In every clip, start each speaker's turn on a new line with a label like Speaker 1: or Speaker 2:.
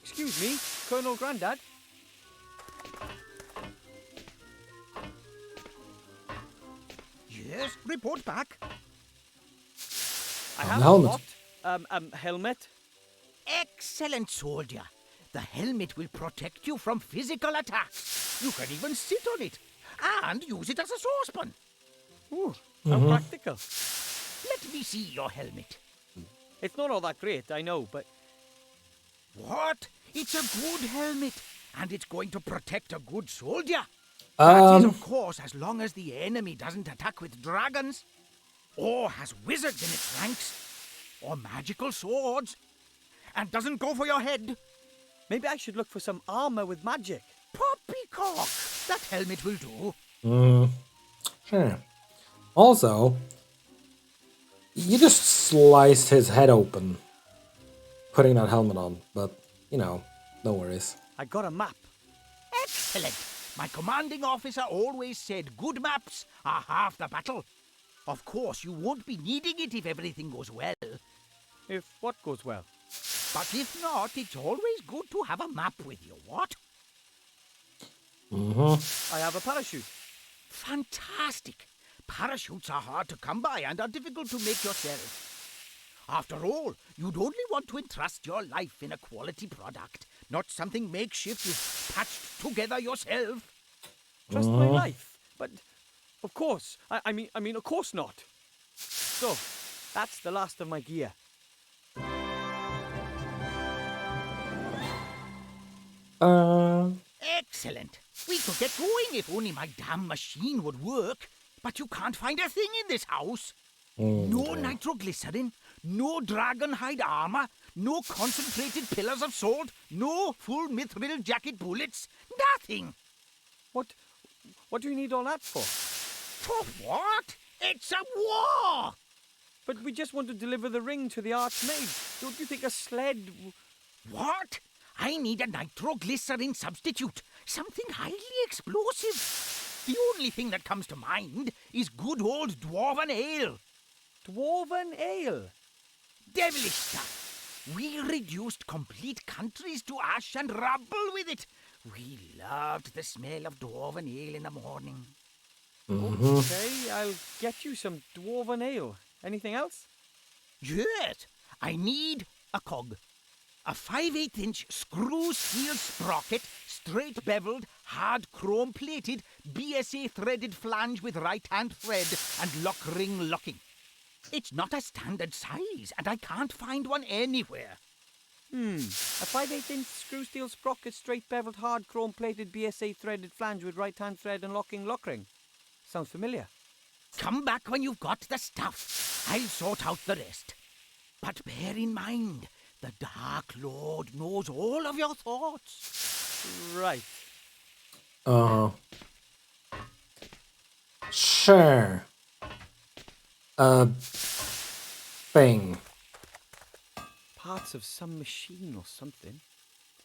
Speaker 1: Excuse me, Colonel Grandad?
Speaker 2: Yes, report back.
Speaker 1: I have
Speaker 3: helmet.
Speaker 1: a what? Helmet?
Speaker 2: Excellent, soldier. The helmet will protect you from physical attacks. You can even sit on it and use it as a saucepan.
Speaker 1: Ooh, how practical.
Speaker 2: Let me see your helmet.
Speaker 1: It's not all that great, I know, but...
Speaker 2: What? It's a good helmet, and it's going to protect a good soldier. That is, of course, as long as the enemy doesn't attack with dragons, or has wizards in its ranks, or magical swords, and doesn't go for your head.
Speaker 1: Maybe I should look for some armor with magic.
Speaker 2: Poppycock! That helmet will do.
Speaker 3: Sure. Also, you just sliced his head open, putting that helmet on, but, you know, no worries.
Speaker 1: I got a map.
Speaker 2: Excellent! My commanding officer always said good maps are half the battle. Of course, you won't be needing it if everything goes well.
Speaker 1: If what goes well?
Speaker 2: But if not, it's always good to have a map with you, what?
Speaker 1: I have a parachute.
Speaker 2: Fantastic! Parachutes are hard to come by and are difficult to make yourself. After all, you'd only want to entrust your life in a quality product, not something makeshift you've patched together yourself.
Speaker 1: Trust my life? But, of course. I mean, of course not. So, that's the last of my gear.
Speaker 2: Excellent. We could get going if only my damn machine would work. But you can't find a thing in this house. No nitroglycerin, no dragon hide armor, no concentrated pillars of salt, no full mithril jacket bullets, nothing.
Speaker 1: What do you need all that for?
Speaker 2: For what? It's a war!
Speaker 1: But we just want to deliver the ring to the Archmage. Don't you think a sled...
Speaker 2: What? I need a nitroglycerin substitute. Something highly explosive. The only thing that comes to mind is good old dwarven ale.
Speaker 1: Dwarven ale?
Speaker 2: Devilish stuff. We reduced complete countries to ash and rubble with it. We loved the smell of dwarven ale in the morning.
Speaker 1: Okay, I'll get you some dwarven ale. Anything else?
Speaker 2: Yes, I need a cog. A 5/8-inch screw steel sprocket, straight beveled, hard chrome plated, BSA threaded flange with right-hand thread and lock ring locking. It's not a standard size, and I can't find one anywhere.
Speaker 1: A 5/8-inch screw steel sprocket, straight beveled, hard chrome plated, BSA threaded flange with right-hand thread and locking lock ring. Sounds familiar.
Speaker 2: Come back when you've got the stuff. I'll sort out the rest. But bear in mind, the Dark Lord knows all of your thoughts.
Speaker 1: Right.
Speaker 3: Sure. Thing.
Speaker 1: Parts of some machine or something.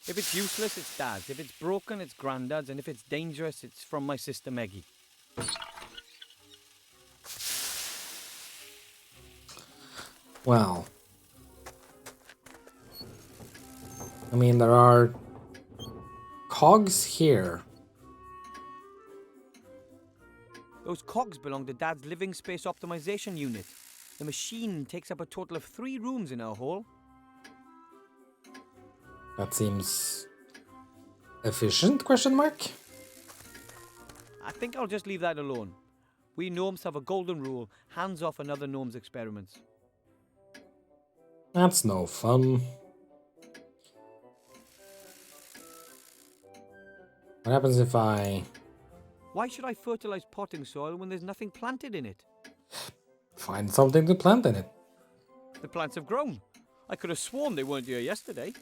Speaker 1: If it's useless, it's Dad's. If it's broken, it's Grandad's. And if it's dangerous, it's from my sister Meggie.
Speaker 3: Well. I mean, there are cogs here.
Speaker 1: Those cogs belong to Dad's living space optimization unit. The machine takes up a total of 3 rooms in our hall.
Speaker 3: That seems efficient, question mark?
Speaker 1: I think I'll just leave that alone. We gnomes have a golden rule, hands off another gnome's experiments.
Speaker 3: That's no fun. What happens if I...
Speaker 1: Why should I fertilize potting soil when there's nothing planted in it?
Speaker 3: find something to plant in it?
Speaker 1: The plants have grown. I could have sworn they weren't here yesterday.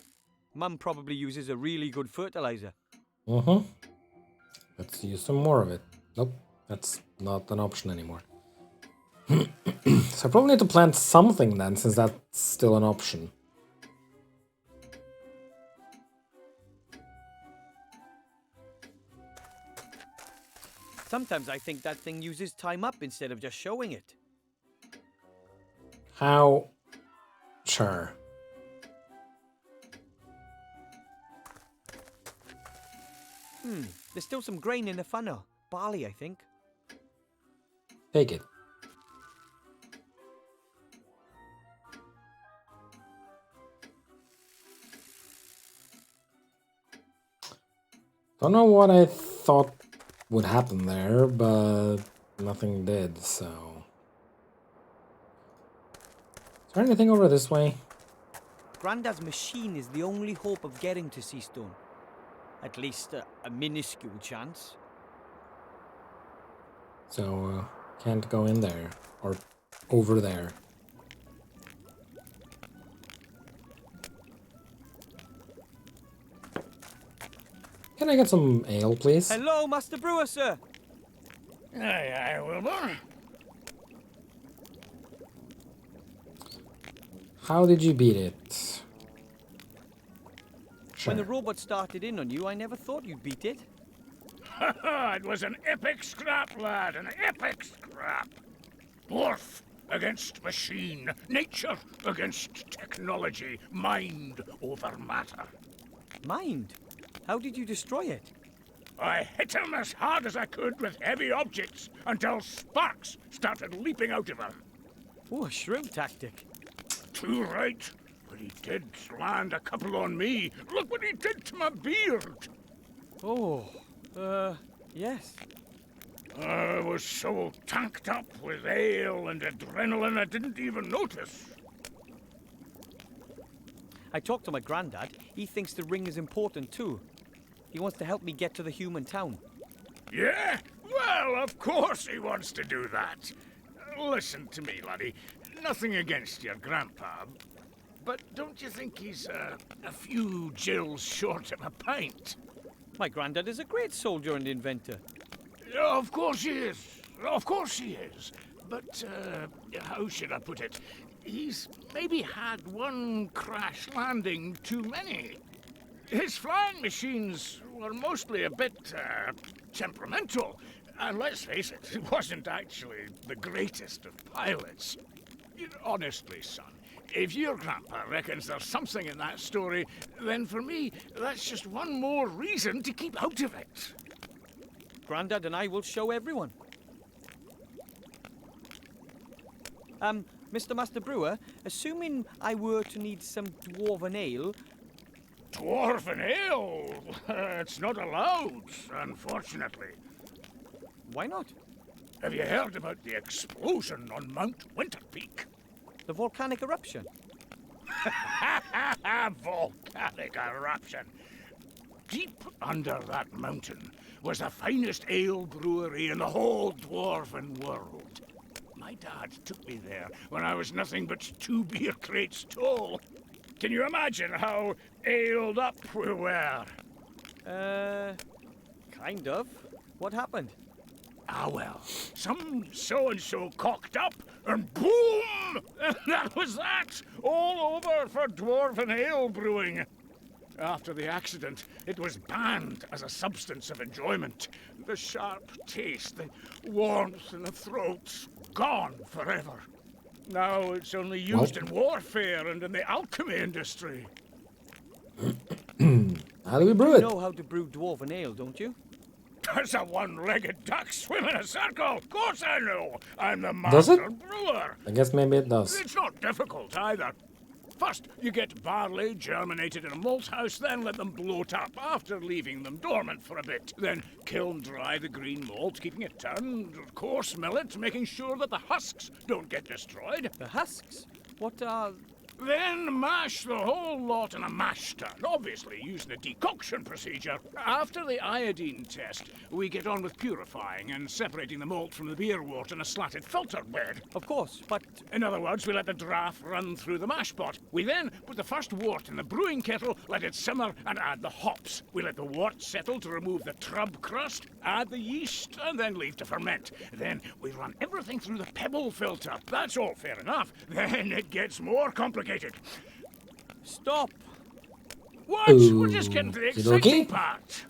Speaker 1: Mum probably uses a really good fertilizer.
Speaker 3: Let's use some more of it. Nope, that's not an option anymore. So I probably need to plant something then, since that's still an option.
Speaker 1: Sometimes I think that thing uses time up instead of just showing it.
Speaker 3: How? Sure.
Speaker 1: There's still some grain in the funnel. Barley, I think.
Speaker 3: Take it. Don't know what I thought would happen there, but nothing did, so... Is there anything over this way?
Speaker 1: Grandad's machine is the only hope of getting to Seastone. At least a minuscule chance.
Speaker 3: So, can't go in there. Or over there. Can I get some ale, please?
Speaker 1: Hello, Master Brewer, sir.
Speaker 4: Aye, aye, Wilbur.
Speaker 3: How did you beat it? Sure.
Speaker 1: When the robot started in on you, I never thought you'd beat it.
Speaker 4: It was an epic scrap, lad, an epic scrap. Dwarf against machine, nature against technology, mind over matter.
Speaker 1: Mind? How did you destroy it?
Speaker 4: I hit him as hard as I could with heavy objects until sparks started leaping out of him.
Speaker 1: Oh, a shrimp tactic.
Speaker 4: Too right, but he did land a couple on me. Look what he did to my beard.
Speaker 1: Oh, yes.
Speaker 4: I was so tanked up with ale and adrenaline I didn't even notice.
Speaker 1: I talked to my granddad. He thinks the ring is important too. He wants to help me get to the human town.
Speaker 4: Yeah? Well, of course he wants to do that. Listen to me, laddie. Nothing against your grandpa, but don't you think he's a few gills short of a pint?
Speaker 1: My granddad is a great soldier and inventor.
Speaker 4: Of course he is. Of course he is. But, how should I put it? He's maybe had one crash landing too many. His flying machines were mostly a bit, temperamental. And let's face it, he wasn't actually the greatest of pilots. Honestly, son, if your grandpa reckons there's something in that story, then for me, that's just one more reason to keep out of it.
Speaker 1: Grandad and I will show everyone. Mr. Master Brewer, assuming I were to need some dwarven ale...
Speaker 4: Dwarven ale? It's not allowed, unfortunately.
Speaker 1: Why not?
Speaker 4: Have you heard about the explosion on Mount Winterpeak?
Speaker 1: The volcanic eruption.
Speaker 4: Volcanic eruption. Deep under that mountain was the finest ale brewery in the whole dwarven world. My dad took me there when I was nothing but 2 beer crates tall. Can you imagine how aled up we were?
Speaker 1: Kind of. What happened?
Speaker 4: Ah, well, some so-and-so cocked up, and boom! And that was that! All over for dwarven ale brewing. After the accident, it was banned as a substance of enjoyment. The sharp taste, the warmth in the throat, gone forever. Now it's only used in warfare and in the alchemy industry.
Speaker 3: How do we brew
Speaker 1: You
Speaker 3: it?
Speaker 1: know how to brew dwarven ale, don't you?
Speaker 4: Does a one-legged duck swim in a circle? Of course I know. I'm the
Speaker 3: Does it?
Speaker 4: master brewer.
Speaker 3: I guess maybe it does.
Speaker 4: It's not difficult either. First, you get barley germinated in a malt house, then let them bloat up after leaving them dormant for a bit. Then kiln dry the green malt, keeping it turned, coarse mill it, making sure that the husks don't get destroyed.
Speaker 1: The husks? What are...
Speaker 4: Then mash the whole lot in a mash tun, obviously using a decoction procedure. After the iodine test, we get on with purifying and separating the malt from the beer wort in a slatted filter bed.
Speaker 1: Of course, but...
Speaker 4: In other words, we let the draft run through the mash pot. We then put the first wort in the brewing kettle, let it simmer, and add the hops. We let the wort settle to remove the trub crust, add the yeast, and then leave to ferment. Then we run everything through the pebble filter. That's all fair enough. Then it gets more complicated.
Speaker 1: Stop!
Speaker 4: What?
Speaker 3: Ooh,
Speaker 4: We're just getting to the
Speaker 3: okey-dokey.
Speaker 4: exciting part.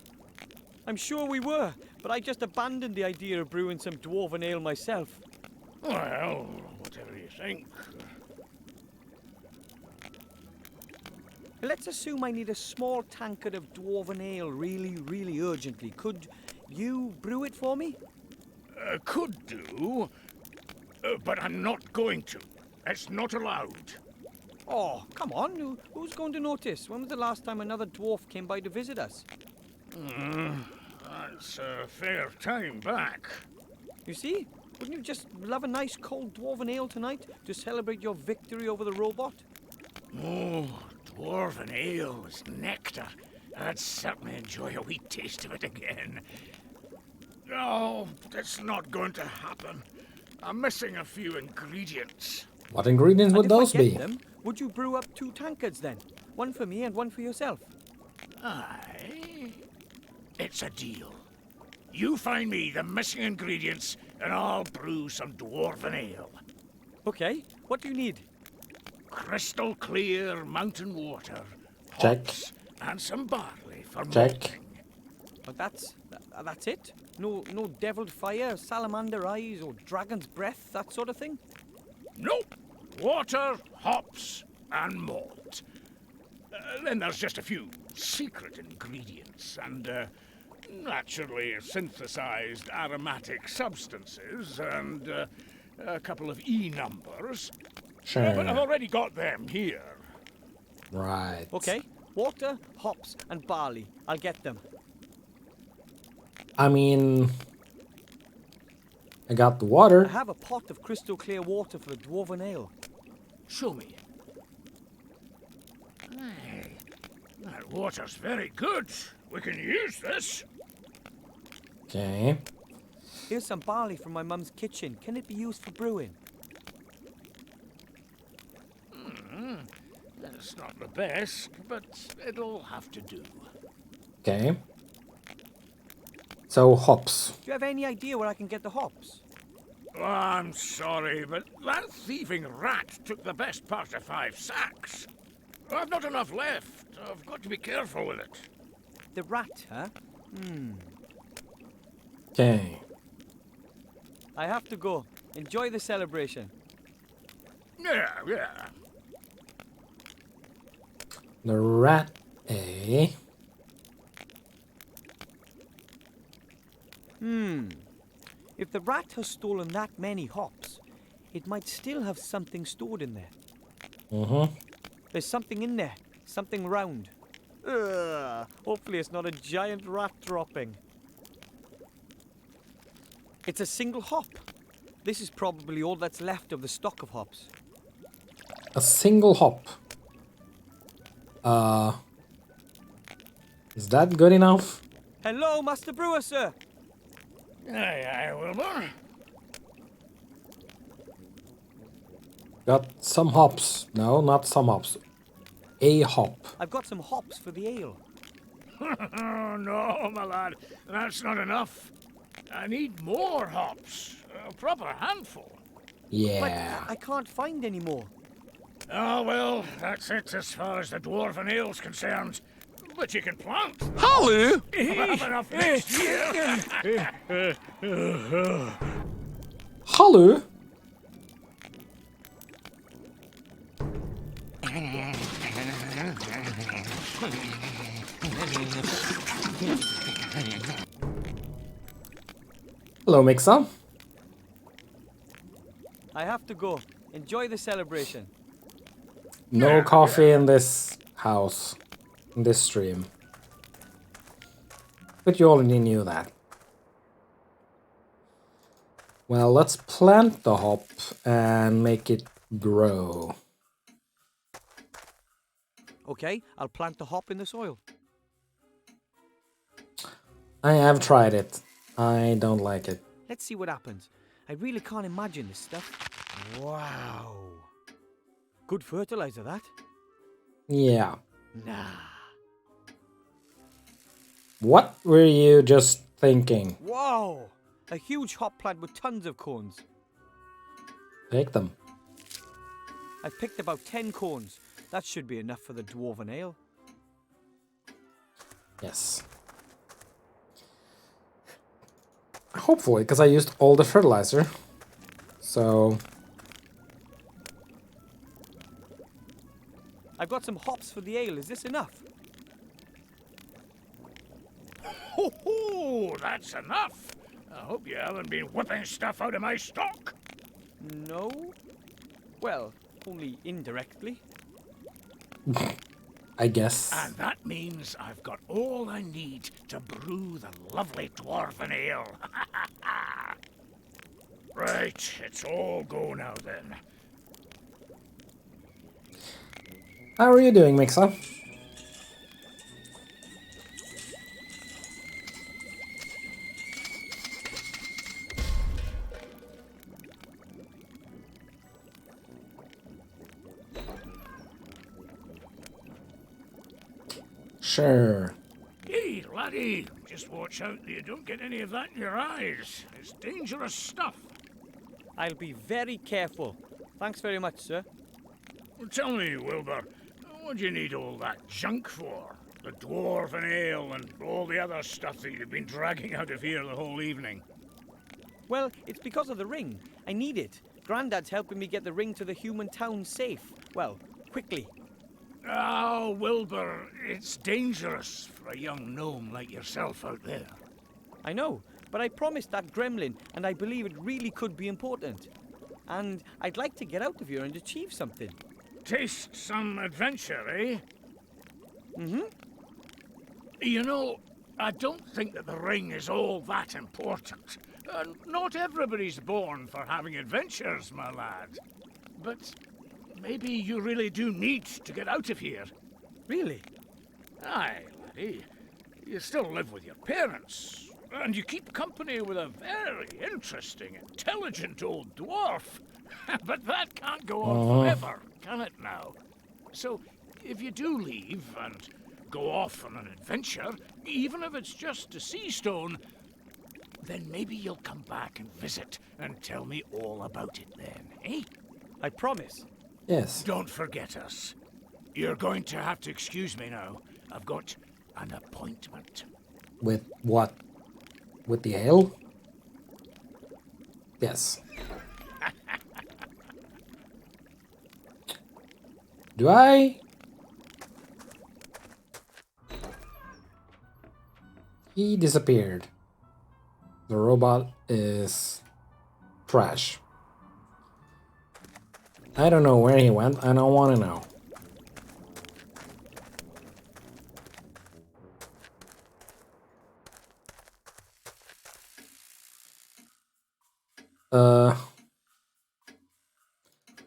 Speaker 1: I'm sure we were, but I just abandoned the idea of brewing some dwarven ale myself.
Speaker 4: Well, whatever you think.
Speaker 1: Let's assume I need a small tankard of dwarven ale really, really urgently. Could you brew it for me?
Speaker 4: Could do, but I'm not going to. It's not allowed.
Speaker 1: Oh, come on. Who's going to notice? When was the last time another dwarf came by to visit us?
Speaker 4: That's a fair time back.
Speaker 1: You see? Wouldn't you just love a nice cold dwarven ale tonight to celebrate your victory over the robot?
Speaker 4: Oh, dwarven ale is nectar. I'd certainly enjoy a wee taste of it again. No, it's not going to happen. I'm missing a few ingredients.
Speaker 3: What ingredients would
Speaker 1: And if
Speaker 3: those
Speaker 1: I get
Speaker 3: be?
Speaker 1: them, would you brew up 2 tankards then? One for me and one for yourself.
Speaker 4: Aye. It's a deal. You find me the missing ingredients, and I'll brew some dwarven ale.
Speaker 1: Okay, what do you need?
Speaker 4: Crystal clear mountain water,
Speaker 3: Check.
Speaker 4: hops, and some barley for
Speaker 3: Check.
Speaker 4: malting.
Speaker 1: Oh, that's it? No deviled fire, salamander eyes, or dragon's breath, that sort of thing?
Speaker 4: Nope. Water, hops, and malt. Then there's just a few secret ingredients and naturally synthesized aromatic substances and a couple of E numbers.
Speaker 3: Sure.
Speaker 4: But I've already got them here.
Speaker 3: Right.
Speaker 1: Okay, water, hops, and barley. I'll get them.
Speaker 3: I mean, I got the
Speaker 1: I
Speaker 3: water.
Speaker 1: have a pot of crystal clear water for the dwarven ale.
Speaker 4: Show me. Aye, that water's very good. We can use this.
Speaker 3: Okay.
Speaker 1: Here's some barley from my mum's kitchen. Can it be used for brewing?
Speaker 4: It's not the best, but it'll have to do.
Speaker 3: Okay. So hops.
Speaker 1: Do you have any idea where I can get the hops?
Speaker 4: Oh, I'm sorry, but that thieving rat took the best part of 5 sacks. I've not enough left. I've got to be careful with it.
Speaker 1: The rat, huh?
Speaker 3: Okay.
Speaker 1: I have to go. Enjoy the celebration.
Speaker 4: Yeah.
Speaker 3: The rat, eh?
Speaker 1: If the rat has stolen that many hops, it might still have something stored in there.
Speaker 3: Mm-hmm.
Speaker 1: There's something in there. Something round. Ugh, hopefully it's not a giant rat dropping. It's a single hop. This is probably all that's left of the stock of hops.
Speaker 3: A single hop. Is that good enough?
Speaker 1: Hello, Master Brewer, sir.
Speaker 4: Aye, Wilbur.
Speaker 3: Got some hops. No, not some hops. A hop.
Speaker 1: I've got some hops for the ale.
Speaker 4: Oh, no, my lad. That's not enough. I need more hops. A proper handful.
Speaker 3: Yeah.
Speaker 1: But I can't find any more.
Speaker 4: Oh, well, that's it as far as the dwarven ale's concerned. But you can plant.
Speaker 5: Holly!
Speaker 4: I'll have enough next year.
Speaker 3: Hello. Hello, Mixa.
Speaker 1: I have to go. Enjoy the celebration.
Speaker 3: No coffee in this house, in this stream. But you already knew that. Well, let's plant the hop and make it grow.
Speaker 1: Okay, I'll plant the hop in the soil.
Speaker 3: I have tried it. I don't like it.
Speaker 1: Let's see what happens. I really can't imagine this stuff. Wow. Good fertilizer, that.
Speaker 3: Yeah.
Speaker 1: Nah.
Speaker 3: What were you just thinking?
Speaker 1: Wow. A huge hop plant with tons of cones.
Speaker 3: Take them.
Speaker 1: I've picked about 10 cones. That should be enough for the dwarven ale.
Speaker 3: Yes. Hopefully, because I used all the fertilizer. So...
Speaker 1: I've got some hops for the ale. Is this enough?
Speaker 4: Ho ho! That's enough! I hope you haven't been whipping stuff out of my stock.
Speaker 1: No. Well, only indirectly.
Speaker 3: I guess.
Speaker 4: And that means I've got all I need to brew the lovely dwarven ale. Right, it's all go now then.
Speaker 3: How are you doing, Mixa? Sure.
Speaker 4: Hey, laddie, just watch out that you don't get any of that in your eyes. It's dangerous stuff.
Speaker 1: I'll be very careful. Thanks very much, sir.
Speaker 4: Well, tell me, Wilbur, what do you need all that junk for? The dwarven ale and all the other stuff that you've been dragging out of here the whole evening.
Speaker 1: Well, it's because of the ring. I need it. Grandad's helping me get the ring to the human town safe. Well, quickly.
Speaker 4: Oh, Wilbur, it's dangerous for a young gnome like yourself out there.
Speaker 1: I know, but I promised that gremlin, and I believe it really could be important. And I'd like to get out of here and achieve something.
Speaker 4: Taste some adventure, eh?
Speaker 1: Mm-hmm.
Speaker 4: You know, I don't think that the ring is all that important. Not everybody's born for having adventures, my lad. But maybe you really do need to get out of here.
Speaker 1: Really?
Speaker 4: Aye, laddie. You still live with your parents, and you keep company with a very interesting, intelligent old dwarf. But that can't go on forever, can it now? So, if you do leave and go off on an adventure, even if it's just a sea stone, then maybe you'll come back and visit and tell me all about it then, eh?
Speaker 1: I promise.
Speaker 3: Yes.
Speaker 4: Don't forget us. You're going to have to excuse me now. I've got an appointment.
Speaker 3: With what? With the ale? Yes. Do I? He disappeared. The robot is trash. I don't know where he went. I don't want to know.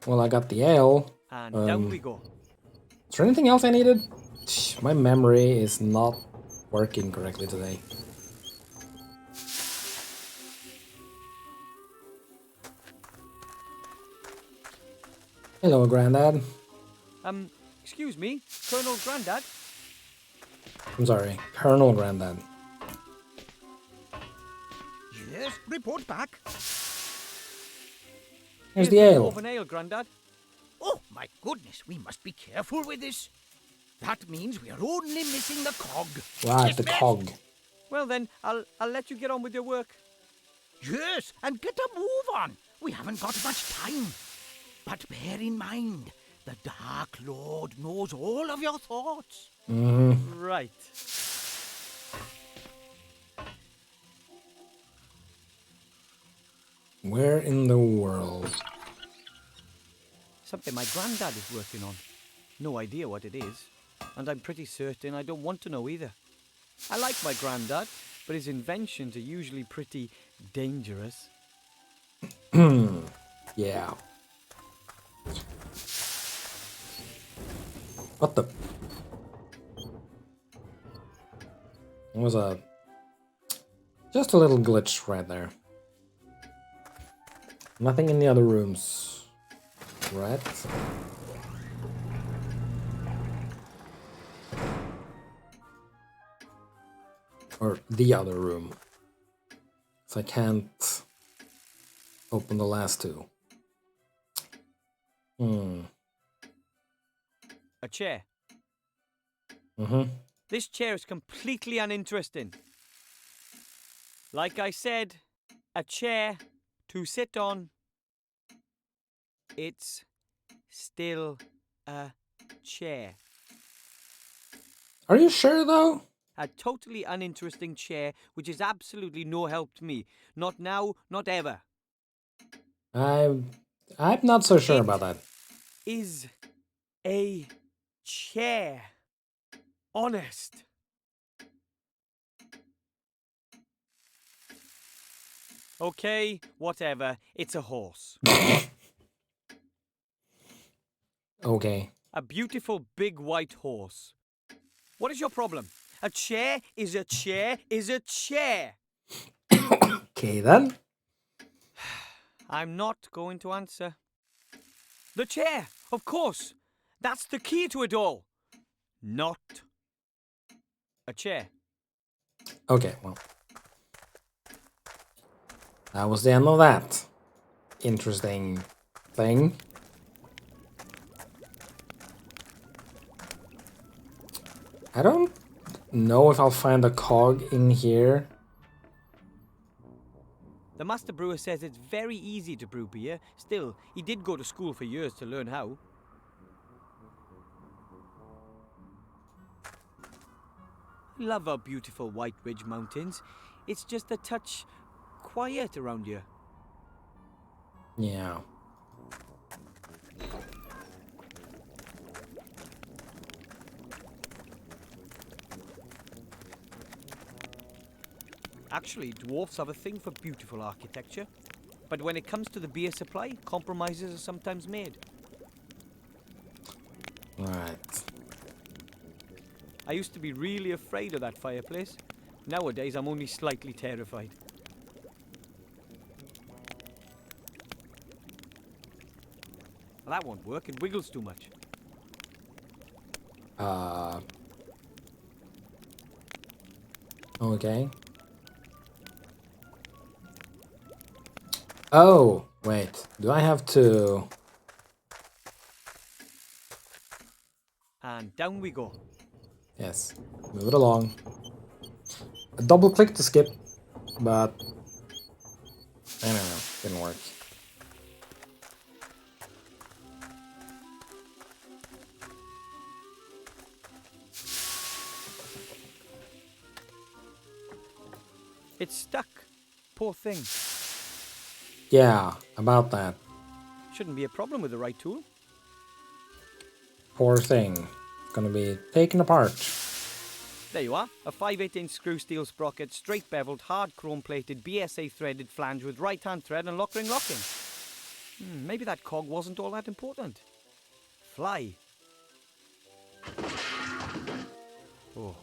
Speaker 3: Well, I got the ale.
Speaker 1: And down we go.
Speaker 3: Is there anything else I needed? My memory is not working correctly today. Hello, Grandad.
Speaker 1: Excuse me, Colonel Grandad?
Speaker 3: I'm sorry, Colonel Grandad.
Speaker 2: Yes, report back.
Speaker 3: Here's the ale.
Speaker 1: Dwarven ale, Grandad.
Speaker 2: Oh, my goodness, we must be careful with this. That means we are only missing the cog.
Speaker 3: Right, the cog.
Speaker 1: Well then, I'll let you get on with your work.
Speaker 2: Yes, and get a move on. We haven't got much time. But bear in mind, the Dark Lord knows all of your thoughts.
Speaker 1: Right.
Speaker 3: Where in the world?
Speaker 1: Something my granddad is working on. No idea what it is. And I'm pretty certain I don't want to know either. I like my granddad, but his inventions are usually pretty dangerous.
Speaker 3: Yeah. What the? It was just a little glitch right there. Nothing in the other rooms, right? Or the other room. So I can't open the last two.
Speaker 1: A chair.
Speaker 3: Mm-hmm.
Speaker 1: This chair is completely uninteresting. Like I said, a chair to sit on. It's still a chair.
Speaker 3: Are you sure though?
Speaker 1: A totally uninteresting chair which is absolutely no help to me. Not now, not ever.
Speaker 3: I'm not so sure
Speaker 1: It
Speaker 3: about that.
Speaker 1: is a chair. Honest. Okay, whatever. It's a horse.
Speaker 3: Okay.
Speaker 1: A beautiful big white horse. What is your problem? A chair is a chair is a chair.
Speaker 3: Okay then.
Speaker 1: I'm not going to answer. The chair, of course. That's the key to it all. Not a chair.
Speaker 3: Okay, well. That was the end of that interesting thing. I don't know if I'll find a cog in here.
Speaker 1: The master brewer says it's very easy to brew beer. Still, he did go to school for years to learn how. Love our beautiful White Ridge Mountains. It's just a touch quiet around here.
Speaker 3: Yeah.
Speaker 1: Actually, dwarfs have a thing for beautiful architecture. But when it comes to the beer supply, compromises are sometimes made.
Speaker 3: Right.
Speaker 1: I used to be really afraid of that fireplace. Nowadays, I'm only slightly terrified. Well, that won't work. It wiggles too much.
Speaker 3: Okay. Oh, wait. Do I have to...
Speaker 1: And down we go.
Speaker 3: Yes. Move it along. A double click to skip, but... I don't know. Didn't work.
Speaker 1: It's stuck. Poor thing.
Speaker 3: Yeah, about that.
Speaker 1: Shouldn't be a problem with the right tool.
Speaker 3: Poor thing. Gonna be taken apart.
Speaker 1: There you are. A 5/8" screw steel sprocket, straight beveled, hard chrome plated, BSA threaded flange with right hand thread and lock ring locking. Maybe that cog wasn't all that important. Fly. Oh,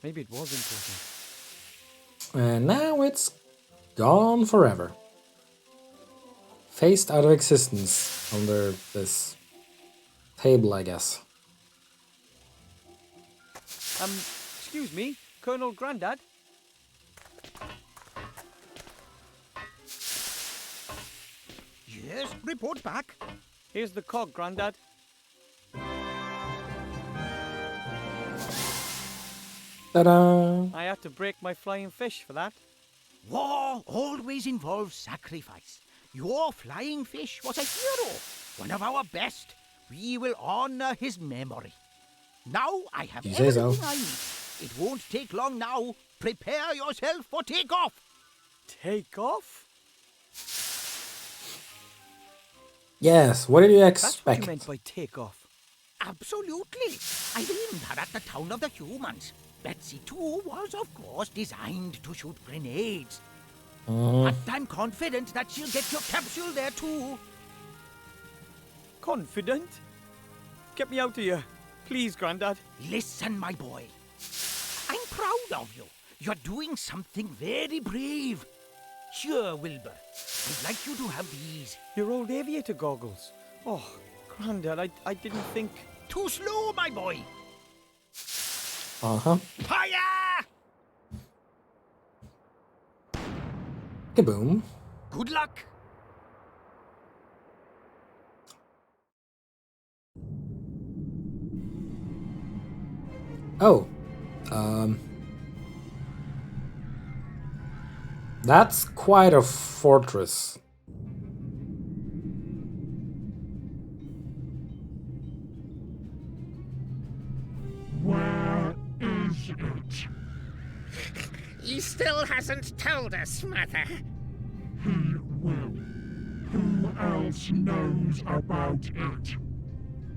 Speaker 1: maybe it was important.
Speaker 3: And now it's gone forever. Phased out of existence under this table, I guess.
Speaker 1: Excuse me, Colonel Grandad?
Speaker 2: Yes, report back.
Speaker 1: Here's the cog, Grandad.
Speaker 3: Ta-da!
Speaker 1: I had to break my flying fish for that.
Speaker 2: War always involves sacrifice. Your flying fish was a hero, one of our best. We will honor his memory. Now I have
Speaker 3: You say so.
Speaker 2: everything I need. It won't take long now. Prepare yourself for takeoff.
Speaker 1: Take off?
Speaker 3: Yes, what did you
Speaker 1: That's what
Speaker 3: expect?
Speaker 1: you meant by take off.
Speaker 2: Absolutely. I aimed her at the town of the humans. Betsy, too, was, of course, designed to shoot grenades. But I'm confident that she'll get your capsule there, too.
Speaker 1: Confident? Get me out of here. Please, Grandad.
Speaker 2: Listen, my boy. I'm proud of you. You're doing something very brave. Here, Wilbur. I'd like you to have these.
Speaker 1: Your old aviator goggles. Oh, Grandad, I didn't think...
Speaker 2: Too slow, my boy.
Speaker 3: Uh-huh.
Speaker 2: Fire!
Speaker 3: Kaboom.
Speaker 2: Good luck.
Speaker 3: Oh. That's quite a fortress.
Speaker 5: it.
Speaker 6: He still hasn't told us, Mother.
Speaker 5: He will. Who else knows about it?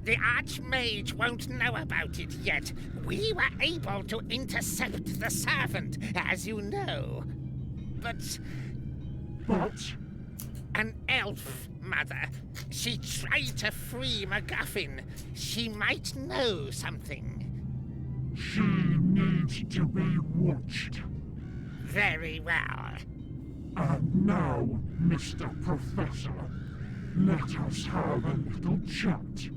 Speaker 6: The Archmage won't know about it yet. We were able to intercept the servant, as you know. But an elf, Mother. She tried to free MacGuffin. She might know something.
Speaker 5: She needs to be watched.
Speaker 6: Very well.
Speaker 5: And now, Mr. Professor, let us have a little chat.